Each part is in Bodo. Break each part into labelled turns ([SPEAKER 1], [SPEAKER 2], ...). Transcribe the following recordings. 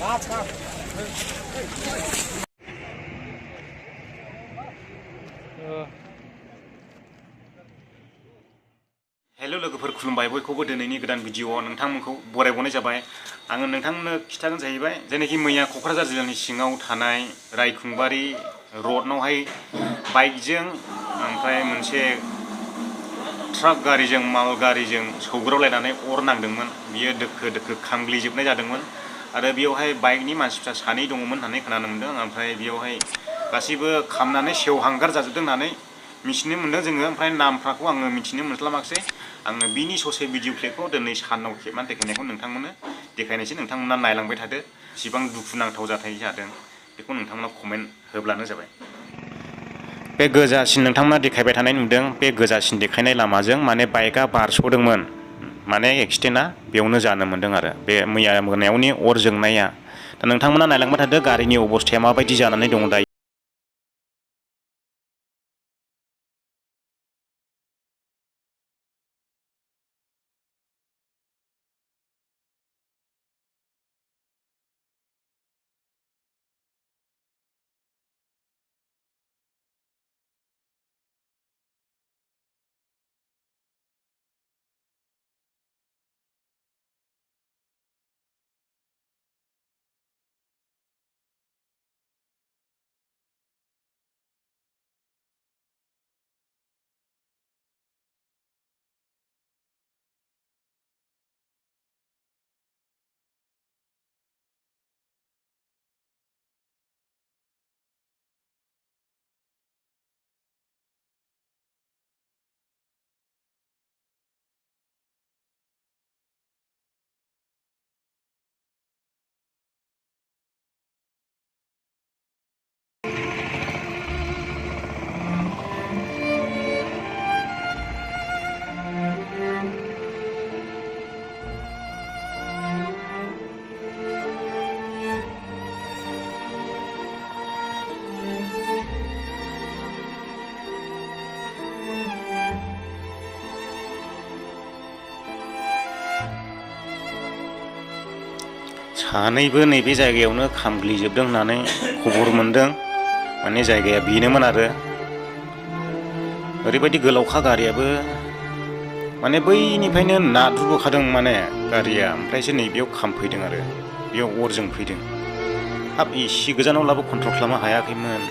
[SPEAKER 1] हेलो लोगोफोर खुलुमबाय बयखौबो दिनैनि गोदान भिडिअआव नोंथांमोनखौ बरायबावनाय जाबाय आङो नोंथांमोननो खिथागोन जाहैबाय जेनाखि मैया क'क्राझार जिल्लानि सिङाव थानाय रायखुंबारि रडनावहाय बाइकजों ओमफ्राय मोनसे ट्राक गारिजों माल गारिजों सौग्रावलायनानै अर नांदोंमोन बियो दोखो दोखो खामग्लिजोबनाय जादोंमोन आरो बेयावहाय बाइकनि मानसिफ्रा सानै दङमोन होननानै खोनानो मोनदों ओमफ्राय बेयावहाय गासैबो खामनानै सेवहांगार जाजोबदों होननानै मिथिनो मोनदों जोङो ओमफ्राय नामफ्राखौ आङो मिथिनो मोनस्लाबाखिसै आङो बिनि ससे भिडिअ क्लिपखौ दिनै सानाव खेबनानै देखायनायखौ नोंथांमोननो देखायनोसै नोंथांमोना नायलांबाय थादो बेसेबां दुखुनांथाव जाथाय जादों बेखौ नोंथांमोना कमेन्ट होब्लानो जाबाय बे गोजासिन नोंथांमोना देखायबाय थानाय नुदों बे गोजासिन देखायनाय लामाजों माने बाइकआ बारस'दोंमोन माने एक्सिडेन्टआ बेयावनो जानो मोन्दों आरो बे मैया मोनायावनि अर जोंनाया दा नोंथांमोना नायलांबाय थादो गारिनि अबस्थाया माबायदि जानानै दङ दायो सानैबो नैबे जायगायावनो खामग्लिजोबदों होननानै खबर मोनदों माने जायगाया बेनोमोन आरो ओरैबायदि गोलावखा गारियाबो माने बैनिफ्रायनो नाद्रुबोखादों माने गारिया ओमफ्रायसो नैबेयाव खामफैदों आरो बेयाव अर जोंफैदों हाब एसे गोजानावब्लाबो कन्ट्रल खालामनो हायाखैमोन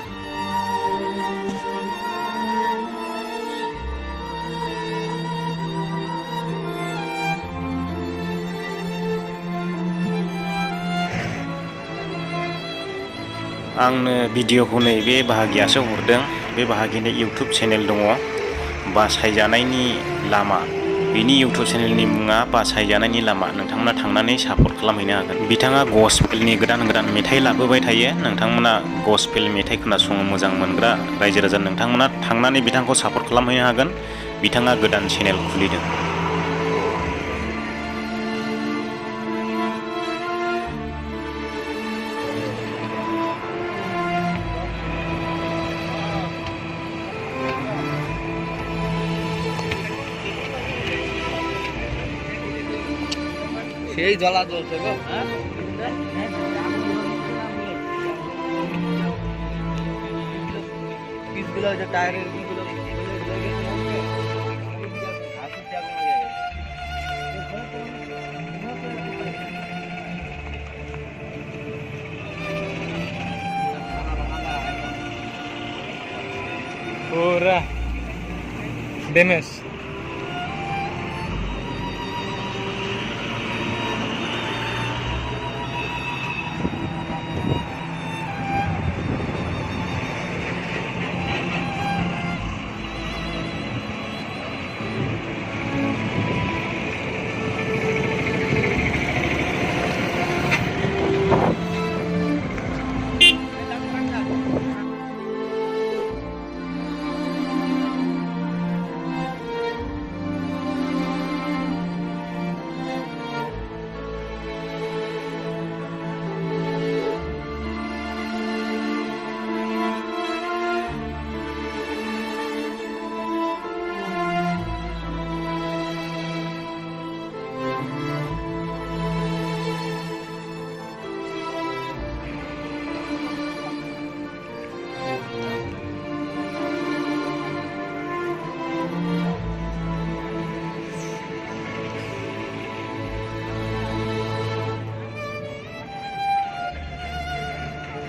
[SPEAKER 1] आंनो भिडिअखौ नैबे बाहागियासो हरदों बे बाहागिनि इउटुब चेनेल दङ बासायजानायनि लामा बिनि इउटुब चेनेलनि मुङा बासायजानायनि लामा नोंथांमोना थांनानै सापर्ट खालामहैनो हागोन बिथाङा गस्पेलनि गोदान गोदान मेथाइ लाबोबाय थायो नोंथांमोना गस्पेल मेथाइ खोनासंनो मोजां मोनग्रा रायजो राजा नोंथांमोना थांनानै बिथांखौ सापर्ट खालामहैनो हागोन बिथाङा गोदान चेनेल खुलिदों
[SPEAKER 2] সেই জ্বলা জ্বলছে গো হ্যাঁ পিসগুলো যে টায়ারের পিসগুলো पूरा डैमेज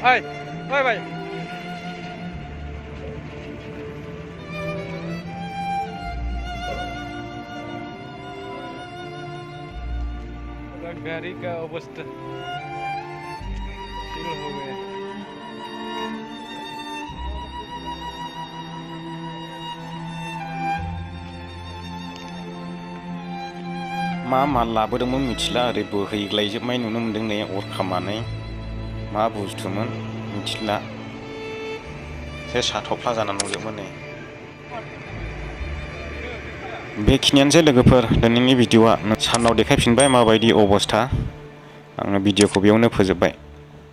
[SPEAKER 2] Oi, oi भाई। गाड़ी का अवस्था शुरू हो गया।
[SPEAKER 1] मा लाबोदोंमोन मिथिला ओरै बोहैग्लायजोबनाय नुनो मोन्दों नै अर खामनानै मा बुस्थुमोन मिथिला एसे साथफ्ला जानानै दंजोबोमोन नै बेखिनियानोसै लोगोफोर दिनैनि भिडिअ'आ सानाव देखायफिनबाय माबायदि अबस्था आङो भिडिअ'खौ बेयावनो फोजोबबाय।